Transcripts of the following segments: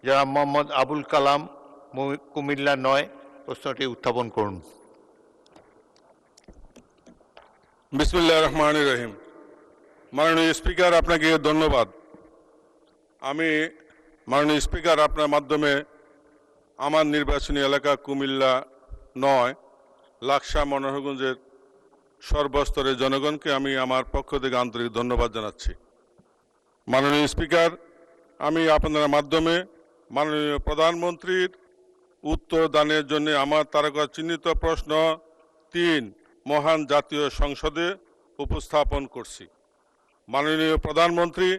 যারা মোহাম্মদ আবুল কালাম, কুমিল্লা ৯, প্রশ্নটি উত্থাপন করুন। বিসমিল্লাহির রহমানির রহিম। মাননীয় স্পিকার, আপনাকে ধন্যবাদ। আমি মাননীয় স্পিকার, আপনার মাধ্যমে আমার নির্বাচনী এলাকা কুমিল্লা ৯ লাকসা মনোহরগঞ্জের সর্বস্তরের জনগণকে আমি আমার পক্ষ থেকে আন্তরিক ধন্যবাদ জানাচ্ছি। মাননীয় স্পিকার, আমি আপনার মাধ্যমে মাননীয় প্রধানমন্ত্রীর উত্তর দানের জন্য আমার তারকা চিহ্নিত প্রশ্ন ৩ মহান জাতীয় সংসদে উপস্থাপন করছি। মাননীয় প্রধানমন্ত্রী,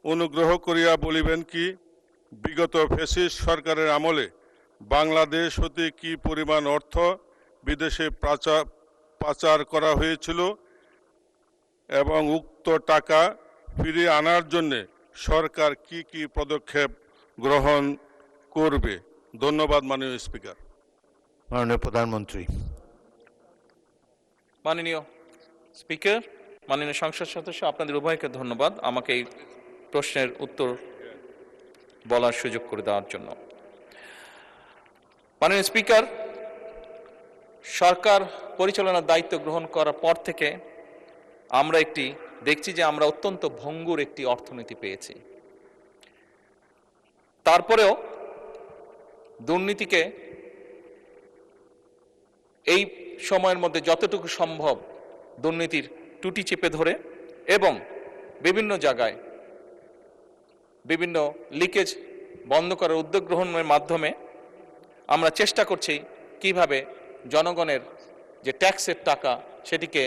অনুগ্রহ করিয়া বলিবেন কি, বিগত ফ্যাসিস্ট সরকারের আমলে বাংলাদেশ হতে কি পরিমাণ অর্থ বিদেশে পাচার করা হয়েছিল এবং উক্ত টাকা ফিরিয়ে আনার জন্য সরকার কি কি পদক্ষেপ গ্রহণ করবে? ধন্যবাদ মাননীয় স্পিকার। মাননীয় প্রধানমন্ত্রী। মাননীয় স্পিকার, মাননীয় সংসদ সদস্য, আপনাদের উভয়কে ধন্যবাদ আমাকে এই প্রশ্নের উত্তর বলার সুযোগ করে দেওয়ার জন্য। মাননীয় স্পিকার, সরকার পরিচালনার দায়িত্ব গ্রহণ করার পর থেকে আমরা দেখছি যে আমরা অত্যন্ত ভঙ্গুর একটি অর্থনীতি পেয়েছি। তারপরেও দুর্নীতিকে এই সময়ের মধ্যে যতটুকু সম্ভব দুর্নীতির টুটি চেপে ধরে এবং বিভিন্ন জায়গায় বিভিন্ন লিকেজ বন্ধ করার উদ্যোগ গ্রহণের মাধ্যমে আমরা চেষ্টা করছি কিভাবে জনগণের যে ট্যাক্সের টাকা সেটিকে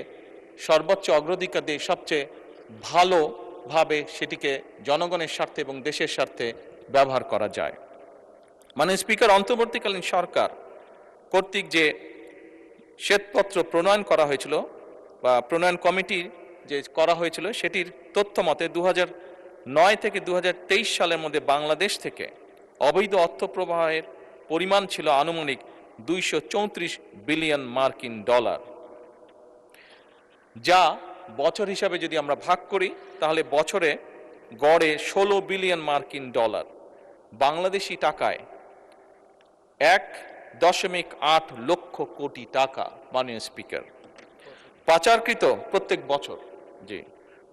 সর্বোচ্চ অগ্রাধিকার দিয়ে সবচেয়ে ভালোভাবে সেটিকে জনগণের স্বার্থে এবং দেশের স্বার্থে ব্যবহার করা যায়। মাননীয় স্পিকার, অন্তর্বর্তীকালীন সরকার কর্তৃক যে শ্বেতপত্র প্রণয়ন করা হয়েছিল বা প্রণয়ন কমিটি যে করা হয়েছিল সেটির তথ্য মতে 2009 থেকে 2023 সালের মধ্যে বাংলাদেশ থেকে অবৈধ অর্থ প্রবাহের পরিমাণ ছিল আনুমানিক 234 বিলিয়ন মার্কিন ডলার, যা বছর হিসাবে যদি আমরা ভাগ করি তাহলে বছরে গড়ে 16 বিলিয়ন মার্কিন ডলার, বাংলাদেশি টাকায় 1.8 লক্ষ কোটি টাকা। মাননীয় স্পিকার, পাচারকৃত প্রত্যেক বছর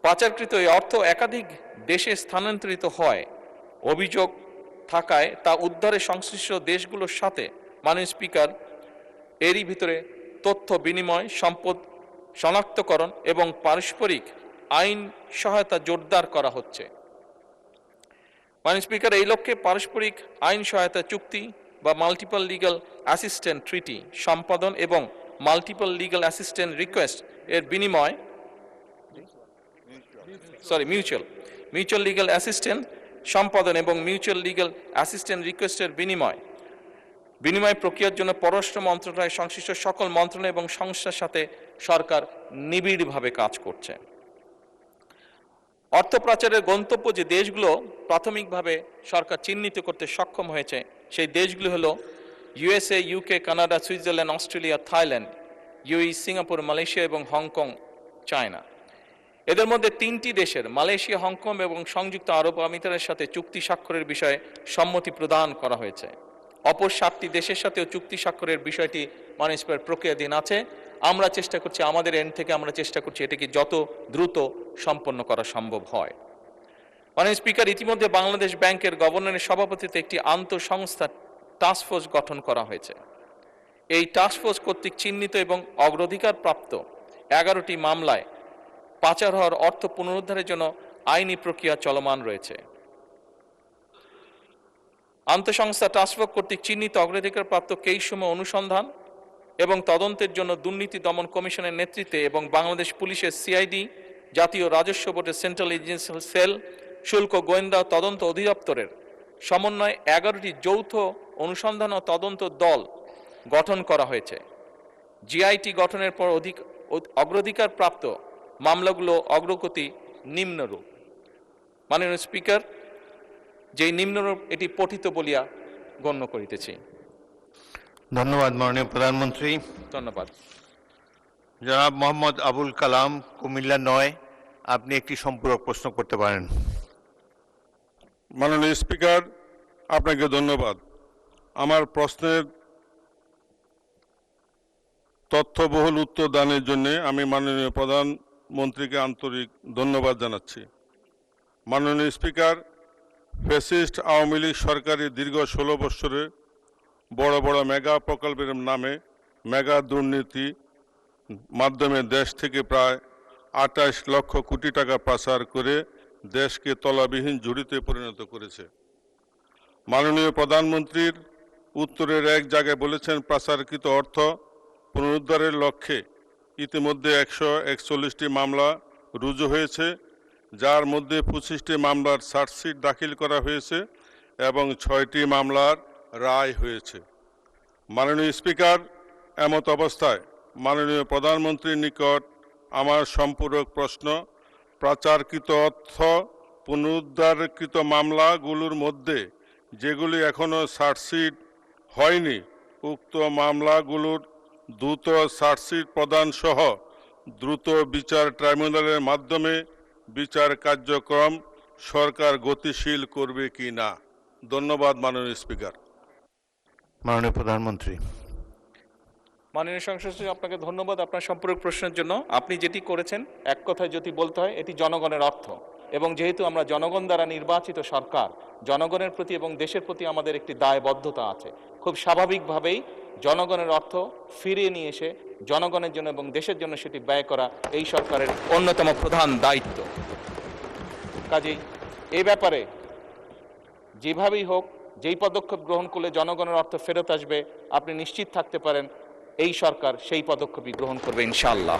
পাচারকৃত এই অর্থ একাধিক দেশে স্থানান্তরিত হয় অভিযোগ থাকায় তা উদ্ধারে সংশ্লিষ্ট দেশগুলোর সাথে মাননীয় স্পিকার এরই ভিতরে তথ্য বিনিময়, সম্পদ শনাক্তকরণ এবং পারস্পরিক আইন সহায়তা জোরদার করা হচ্ছে। মাননীয় স্পিকার, এই লক্ষ্যে পারস্পরিক আইন সহায়তা চুক্তি বা মাল্টিপল লিগ্যাল অ্যাসিস্ট্যান্ট ট্রিটি সম্পাদন এবং মাল্টিপল লিগ্যাল অ্যাসিস্ট্যান্ট রিকোয়েস্ট এর বিনিময় মিউচুয়াল লিগ্যাল অ্যাসিস্ট্যান্ট সম্পাদন এবং মিউচুয়াল লিগ্যাল অ্যাসিস্ট্যান্ট রিকোয়েস্টের বিনিময় প্রক্রিয়ার জন্য পররাষ্ট্র মন্ত্রণালয় সংশ্লিষ্ট সকল মন্ত্রণালয় এবং সংস্থার সাথে সরকার নিবিড়ভাবে কাজ করছে। অর্থ পাচারের গন্তব্য যে দেশগুলো প্রাথমিকভাবে সরকার চিহ্নিত করতে সক্ষম হয়েছে সেই দেশগুলো হলো USA, UK, Canada, Switzerland, Australia, Thailand, UAE, Singapore, Malaysia এবং হংকং, চায়না। এদের মধ্যে 3টি দেশের মালয়েশিয়া, হংকং এবং সংযুক্ত আরব আমিরাতের সাথে চুক্তি স্বাক্ষরের বিষয়ে সম্মতি প্রদান করা হয়েছে। অপর 7টি দেশের সাথেও চুক্তি স্বাক্ষরের বিষয়টি মাননীয় স্পিকার প্রক্রিয়াধীন আছে। আমরা চেষ্টা করছি, আমাদের এন্ড থেকে আমরা চেষ্টা করছি এটাকে যত দ্রুত সম্পন্ন করা সম্ভব হয়। মাননীয় স্পিকার, ইতিমধ্যে বাংলাদেশ ব্যাংকের গভর্নরের সভাপতিত্বে একটি আন্তঃসংস্থা টাস্কফোর্স গঠন করা হয়েছে। এই টাস্কফোর্স কর্তৃক চিহ্নিত এবং অগ্রাধিকার প্রাপ্ত 11টি মামলায় পাচার হওয়ার অর্থ পুনরুদ্ধারের জন্য আইনি প্রক্রিয়া চলমান রয়েছে। আন্তঃসংস্থা টাস্কফোর্স কর্তৃক চিহ্নিত অগ্রাধিকারপ্রাপ্ত কেসসমূহ অনুসন্ধান এবং তদন্তের জন্য দুর্নীতি দমন কমিশনের নেতৃত্বে এবং বাংলাদেশ পুলিশের CID, জাতীয় রাজস্ব বোর্ডের সেন্ট্রাল এজেন্সি সেল, শুল্ক গোয়েন্দা তদন্ত অধিদপ্তরের সমন্বয়ে 11টি যৌথ অনুসন্ধান ও তদন্ত দল গঠন করা হয়েছে। GIT গঠনের পর অগ্রাধিকার প্রাপ্ত মামলাগুলো অগ্রগতি নিম্নরূপ। মাননীয় স্পিকার, যেই নিম্নরূপ এটি পঠিত বলিয়া গণ্য করিতেছি। ধন্যবাদ মাননীয় প্রধানমন্ত্রী। ধন্যবাদ। জনাব মোহাম্মদ আবুল কালাম, কুমিল্লা ৯, আপনি একটি সম্পূরক প্রশ্ন করতে পারেন। মাননীয় স্পিকার, আপনাকে ধন্যবাদ। আমার প্রশ্নের তথ্যবহুল উত্তর দানের জন্য আমি মাননীয় প্রধানমন্ত্রীকে আন্তরিক ধন্যবাদ জানাচ্ছি। মাননীয় স্পিকার, ফ্যাসিস্ট আওয়ামী লীগ সরকারের দীর্ঘ 16 বছরে বড় বড় মেগা প্রকল্পের নামে মেগা দুর্নীতি মাধ্যমে দেশ থেকে প্রায় 28 লক্ষ কোটি টাকা পাচার করে দেশকে তলাবিহীন ঝুড়িতে পরিণত করেছে। মাননীয় প্রধানমন্ত্রীর উত্তরের এক জায়গায় বলেছেন, পাচারকৃত অর্থ পুনরুদ্ধারের লক্ষ্যে ইতিমধ্যে 141টি মামলা রুজু হয়েছে, যার মধ্যে 25টি মামলার চার্জশিট দাখিল করা হয়েছে এবং 6টি মামলার রায় হয়েছে। মাননীয় স্পিকার, এমত অবস্থায় মাননীয় প্রধানমন্ত্রীর নিকট আমার সম্পূরক প্রশ্ন, পাচারকৃত অর্থ পুনরুদ্ধারকৃত মামলাগুলোর মধ্যে যেগুলি এখনও চার্জশিট হয়নি, উক্ত মামলাগুলোর দ্রুত চার্জশিট প্রদান সহ দ্রুত বিচার ট্রাইব্যুনালের মাধ্যমে বিচার কার্যক্রম সরকার গতিশীল করবে কি না। ধন্যবাদ মাননীয় স্পিকার। মাননীয় প্রধানমন্ত্রী। মাননীয় সংসদ সদস্য, আপনাকে ধন্যবাদ আপনার সম্পূরক প্রশ্নের জন্য। আপনি যেটি করেছেন, এক কথায় যদি বলতে হয়, এটি জনগণের অর্থ, এবং যেহেতু আমরা জনগণ দ্বারা নির্বাচিত সরকার, জনগণের প্রতি এবং দেশের প্রতি আমাদের একটি দায়বদ্ধতা আছে। খুব স্বাভাবিকভাবেই জনগণের অর্থ ফিরিয়ে নিয়ে এসে জনগণের জন্য এবং দেশের জন্য সেটি ব্যয় করা এই সরকারের অন্যতম প্রধান দায়িত্ব। কাজেই এই ব্যাপারে যেভাবেই হোক, যেই পদক্ষেপ গ্রহণ করলে জনগণের অর্থ ফেরত আসবে, আপনি নিশ্চিত থাকতে পারেন এই সরকার সেই পদক্ষেপই গ্রহণ করবে ইনশাআল্লাহ।